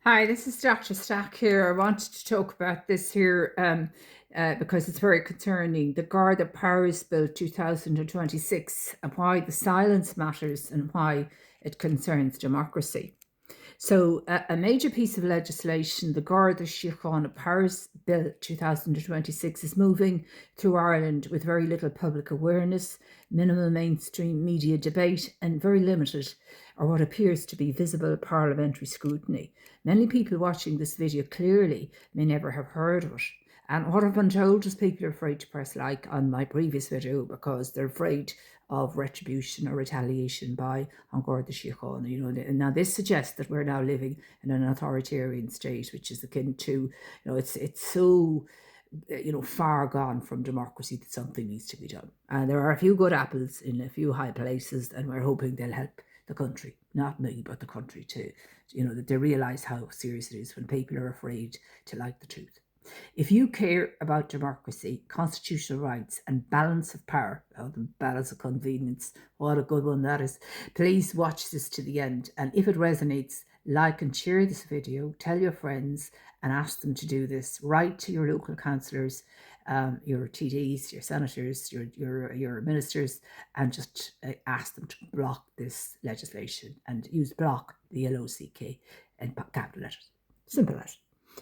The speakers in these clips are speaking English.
Hi, this is Dr. Stack here. I wanted to talk about this here because it's very concerning. The Garda Powers Bill 2026 and why the silence matters and why it concerns democracy. So, a major piece of legislation, the Garda Síochána Powers Bill 2026, is moving through Ireland with very little public awareness, minimal mainstream media debate, and very limited, or what appears to be visible, parliamentary scrutiny. Many people watching this video clearly may never have heard of it. And what I've been told is people are afraid to press like on my previous video because they're afraid of retribution or retaliation by Garda Síochána. Now this suggests that we're now living in an authoritarian state, which is akin to, it's so far gone from democracy that something needs to be done. And there are a few good apples in a few high places, and we're hoping they'll help the country, not me, but the country too. That they realise how serious it is when people are afraid to like the truth. If you care about democracy, constitutional rights, and balance of power, the balance of convenience, what a good one that is, please watch this to the end. And if it resonates, like and share this video, tell your friends and ask them to do this. Write to your local councillors, your TDs, your senators, your ministers, and just ask them to block this legislation and use block, the LOCK, in capital letters. Simple as.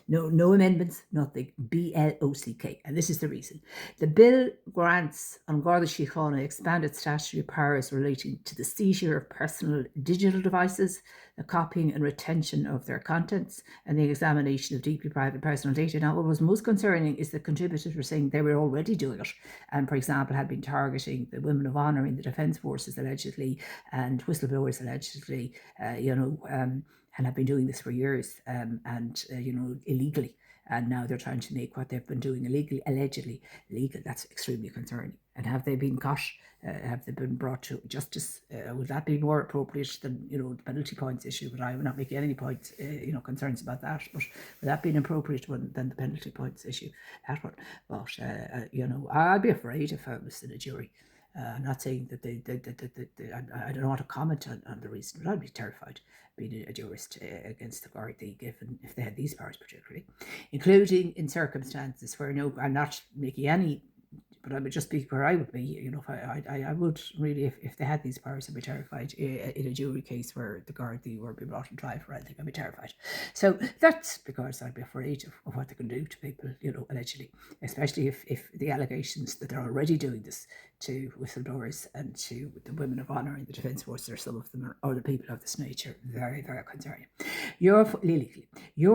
No amendments, nothing. BLOCK. And this is the reason. The bill grants on Garda Síochána expanded statutory powers relating to the seizure of personal digital devices, the copying and retention of their contents, and the examination of deeply private personal data. Now, what was most concerning is that contributors were saying they were already doing it, and, for example, had been targeting the women of honour in the Defence Forces allegedly, and whistleblowers allegedly, and have been doing this for years, illegally. And now they're trying to make what they've been doing illegally, allegedly legal. That's extremely concerning. And have they been caught? Have they been brought to justice? Would that be more appropriate than the penalty points issue? But I will not make any points, concerns about that. But would that be an appropriate one than the penalty points issue? That one. But I'd be afraid if I was in a jury. I'm not saying that I don't want to comment on the reason, but I'd be terrified being a jurist against the Gardaí, given if they had these powers particularly, including in circumstances where I'm not making any, but I would just be where I would be. If I would really, if they had these powers, I'd be terrified in a jury case where the Gardaí were being brought in trial for anything. I'd be terrified. So that's because I'd be afraid of what they can do to people, allegedly, especially if the allegations that they're already doing this to whistleblowers and to the women of honour in the Defence Force, or some of them are other people of this nature. Very, very concerning. Your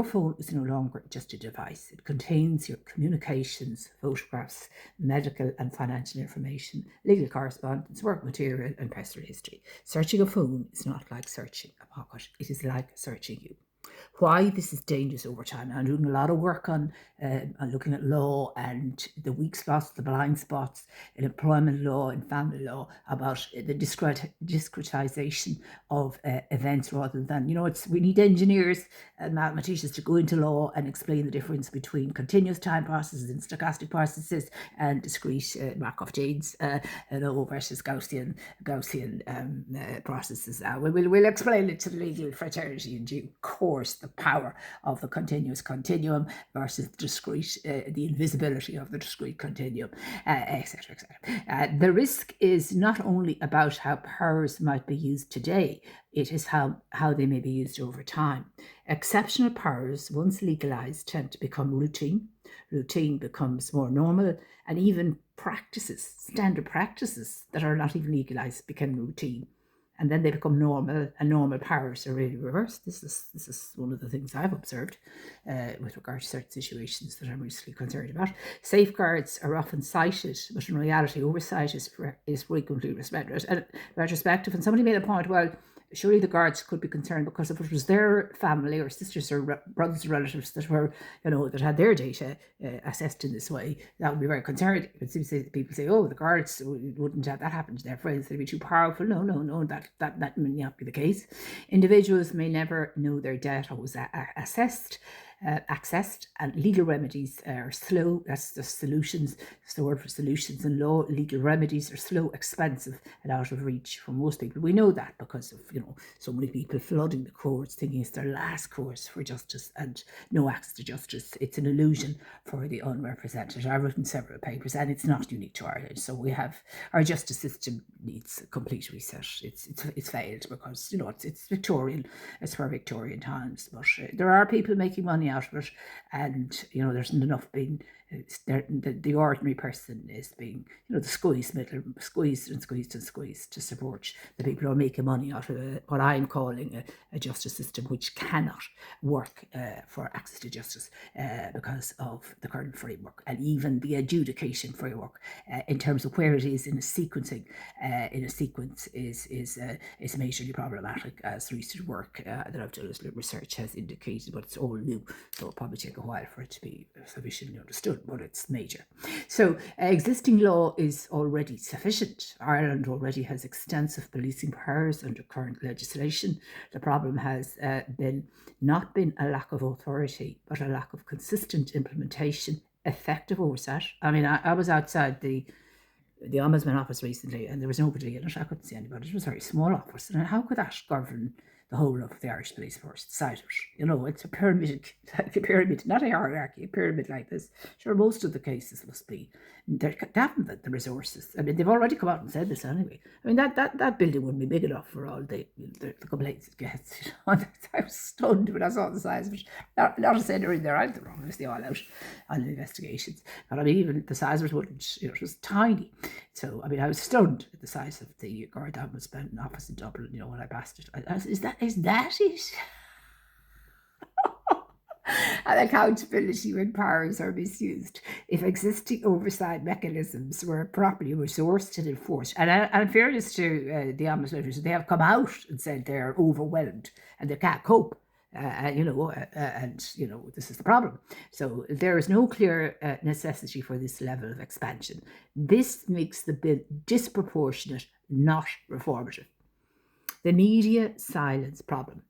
phone is no longer just a device. It contains your communications, photographs, medical and financial information, legal correspondence, work material, and personal history. Searching a phone is not like searching a pocket. It is like searching you. Why this is dangerous over time. I'm doing a lot of work on looking at law and the weak spots, the blind spots in employment law and family law about the discretization of events rather than, we need engineers and mathematicians to go into law and explain the difference between continuous time processes and stochastic processes and discrete Markov chains, versus Gaussian processes. We'll explain it to the legal fraternity in due course. The power of the continuous continuum versus discrete, the invisibility of the discrete continuum, etc., etc. The risk is not only about how powers might be used today, it is how they may be used over time. Exceptional powers, once legalized, tend to become routine. Routine becomes more normal, and even standard practices that are not even legalized become routine. And then they become normal, and normal powers are really reversed. This is one of the things I've observed with regard to certain situations that I'm recently concerned about. Safeguards are often cited, but in reality, oversight is frequently retrospective. And somebody made a point, well, surely the guards could be concerned because if it was their family or sisters or brothers or relatives that were, that had their data assessed in this way, that would be very concerning. It seems that people say, oh, the guards wouldn't have that happen to their friends, they'd be too powerful. No, that may not be the case. Individuals may never know their data was assessed. accessed, and legal remedies are slow. That's the solutions. That's the word for solutions in law. Legal remedies are slow, expensive, and out of reach for most people. We know that because of so many people flooding the courts, thinking it's their last course for justice and no access to justice. It's an illusion for the unrepresented. I've written several papers, and it's not unique to Ireland. So we have our justice system needs a complete reset. It's failed because it's Victorian. It's for Victorian times, but there are people making money out of it, and there's enough being the ordinary person is being the squeezed to support the people who are making money out of what I'm calling a justice system which cannot work for access to justice because of the current framework, and even the adjudication framework in terms of where it is in a sequencing in a sequence is majorly problematic, as recent work that I've done as research has indicated, but it's all new, so it'll probably take a while for it to be sufficiently understood, but it's major. So existing law is already sufficient. Ireland already has extensive policing powers under current legislation. The problem has not been a lack of authority, but a lack of consistent implementation, effective oversight. I mean, I was outside the Ombudsman office recently, and there was nobody in it. I couldn't see anybody. It was a very small office, and how could that govern the whole of the Irish police force? Side it, it's a pyramid, not a hierarchy, a pyramid like this. Sure, most of the cases must be. They haven't the resources. I mean, they've already come out and said this anyway. I mean, that building wouldn't be big enough for all the complaints it gets. I was stunned when I saw the size of it. Not to say they're in there either wrong, unless they all out on investigations. But I mean, even the size of it wouldn't, it was tiny. So, I mean, I was stunned at the size of the Garda Ombudsman office in Dublin, when I passed it. Is that it? And accountability when powers are misused. If existing oversight mechanisms were properly resourced and enforced, and in fairness to the ombudsman, they have come out and said they're overwhelmed and they can't cope. This is the problem. So there is no clear necessity for this level of expansion. This makes the bill disproportionate, not reformative. The media silence problem.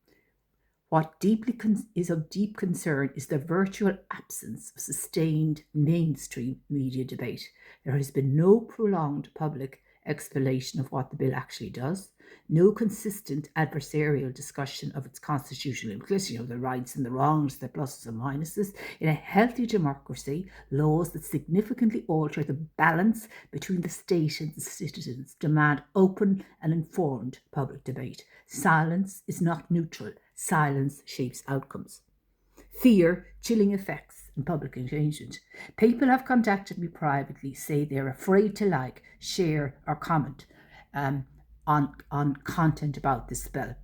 What is of deep concern is the virtual absence of sustained mainstream media debate. There has been no prolonged public explanation of what the bill actually does, no consistent adversarial discussion of its constitutional implications, the rights and the wrongs, the pluses and minuses. In a healthy democracy, laws that significantly alter the balance between the state and the citizens demand open and informed public debate. Silence is not neutral. Silence shapes outcomes. Fear, chilling effects, and public engagement. People have contacted me privately, say they're afraid to share, or comment on content about this bill.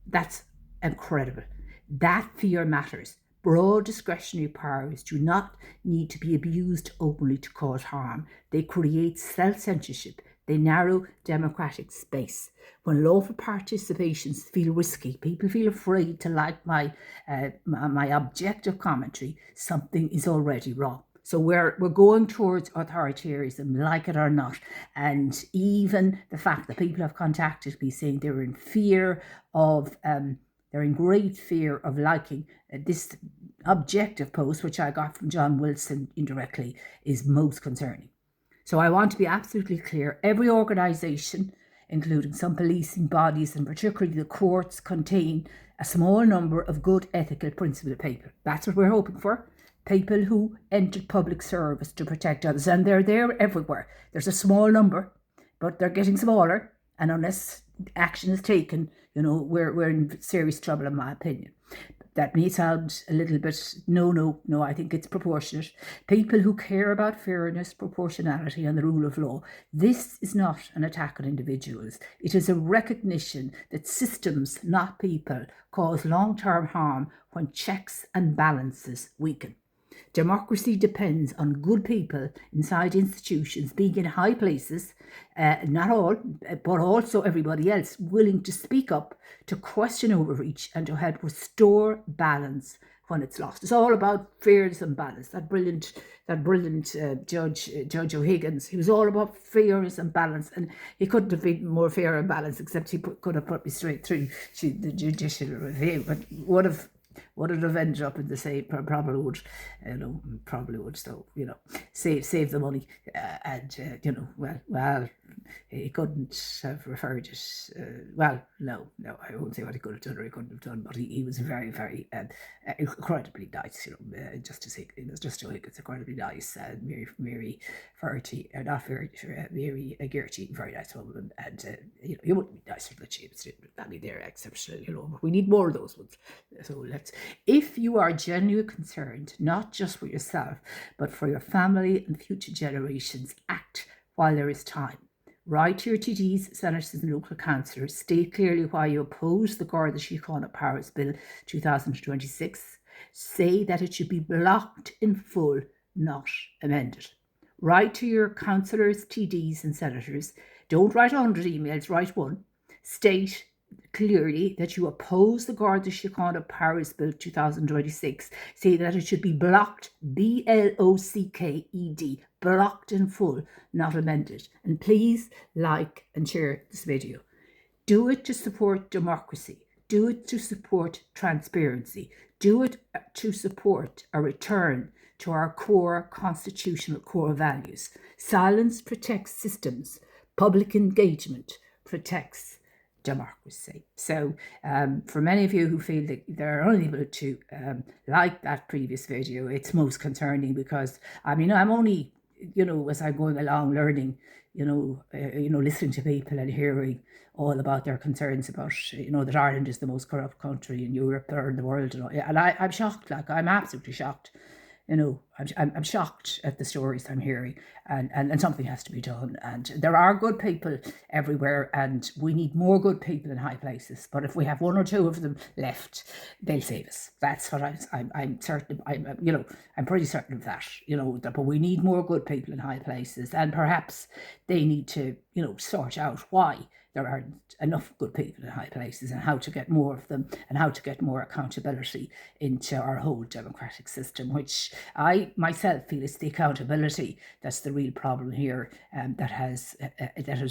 That's incredible. That fear matters. Broad discretionary powers do not need to be abused openly to cause harm. They create self-censorship. They narrow democratic space. When lawful participations feel risky, people feel afraid to my objective commentary, something is already wrong. So we're going towards authoritarianism, like it or not. And even the fact that people have contacted me saying they're in great fear of liking this objective post, which I got from John Wilson indirectly, is most concerning. So I want to be absolutely clear. Every organisation, including some policing bodies and particularly the courts, contain a small number of good ethical principled people. That's what we're hoping for. People who entered public service to protect others, and they're there everywhere. There's a small number, but they're getting smaller, and unless action is taken, we're in serious trouble, in my opinion. That may sound a little bit, no, I think it's proportionate. People who care about fairness, proportionality, and the rule of law. This is not an attack on individuals. It is a recognition that systems, not people, cause long-term harm when checks and balances weaken. Democracy depends on good people inside institutions being in high places, not all, but also everybody else, willing to speak up, to question overreach, and to help restore balance when it's lost. It's all about fairness and balance. That brilliant Judge O'Higgins, he was all about fairness and balance, and he couldn't have been more fair and balanced, except he could have put me straight through the judicial review. But would it have ended up in the same? Probably would, So save the money, and he couldn't have referred it. No, I won't say what he could have done or he couldn't have done, but he was very, very incredibly nice. Just Joe Higgins, incredibly nice. Mary Verity, not very Mary Gertie, very nice woman, and you wouldn't be nicer than she is. I mean, they're exceptional. But we need more of those ones. So if you are genuinely concerned, not just for yourself, but for your family and future generations, act while there is time. Write to your TDs, senators and local councillors. State clearly why you oppose the Garda Síochána Powers Bill 2026. Say that it should be blocked in full, not amended. Write to your councillors, TDs and senators. Don't write 100 emails, write one. State clearly that you oppose the Garda Síochána Powers Bill 2026. Say that it should be blocked, BLOCKED, blocked in full, not amended. And please like and share this video. Do it to support democracy. Do it to support transparency. Do it to support a return to our core constitutional core values. Silence protects systems. Public engagement protects democracy. So for many of you who feel that they're unable to like that previous video, it's most concerning because I'm only, as I'm going along learning, listening to people and hearing all about their concerns about, that Ireland is the most corrupt country in Europe or in the world. And I'm shocked, I'm absolutely shocked. I'm shocked at the stories I'm hearing, and something has to be done. And there are good people everywhere, and we need more good people in high places. But if we have one or two of them left, they'll save us. That's what I'm certain. I'm pretty certain of that. But we need more good people in high places, and perhaps they need to, sort out why there aren't enough good people in high places and how to get more of them and how to get more accountability into our whole democratic system, which I myself feel is the accountability that's the real problem here, that has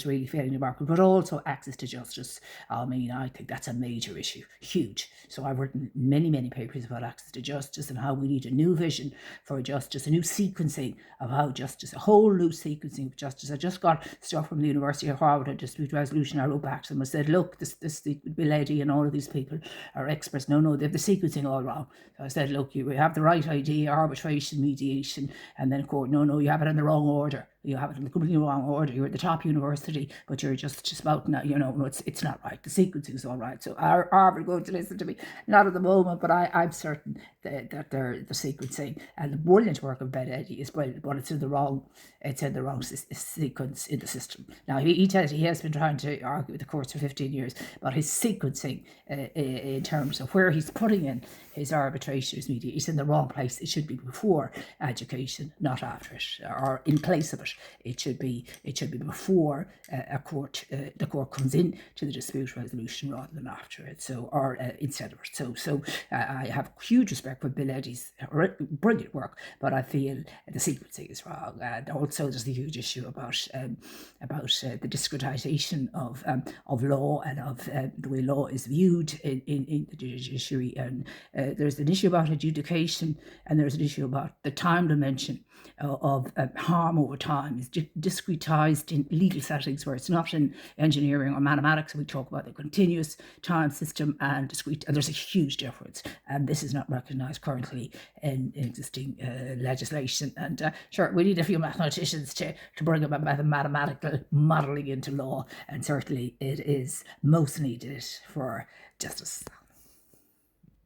really failing the market, but also access to justice. I think that's a major issue, huge. So I've written many papers about access to justice and how we need a new vision for justice, a new sequencing of how justice, a whole new sequencing of justice. I just got stuff from the University of Harvard, a dispute resolution. I wrote back to them and said, look, this lady and all of these people are experts. No, they have the sequencing all wrong. So I said, look, you have the right idea, arbitration, mediation, and then court. No, you have it in the wrong order. You have it in the completely wrong order. You're at the top university, but you're just spouting that, it's not right. The sequencing is all right. So are Harvard going to listen to me? Not at the moment, but I'm certain that they're the sequencing and the brilliant work of Ben Eddy is brilliant, but it's in the wrong sequence in the system. Now he tells you he has been trying to argue with the courts for 15 years, but his sequencing in terms of where he's putting in his arbitration, his media, is in the wrong place. It should be before education, not after it, or in place of it. It should be before the court comes in to the dispute resolution rather than after it. Or instead of it. So I have huge respect for Bill Eddy's brilliant work, but I feel the sequencing is wrong. And also there's the huge issue about the discreditation of law and of the way law is viewed in the judiciary. And there's an issue about adjudication, and there's an issue about the time dimension of harm over time is discretized in legal settings where it's not in engineering or mathematics. We talk about the continuous time system and discrete, and there's a huge difference. And this is not recognised currently in existing legislation. And sure, we need a few mathematicians to bring about mathematical modelling into law, and certainly it is most needed for justice.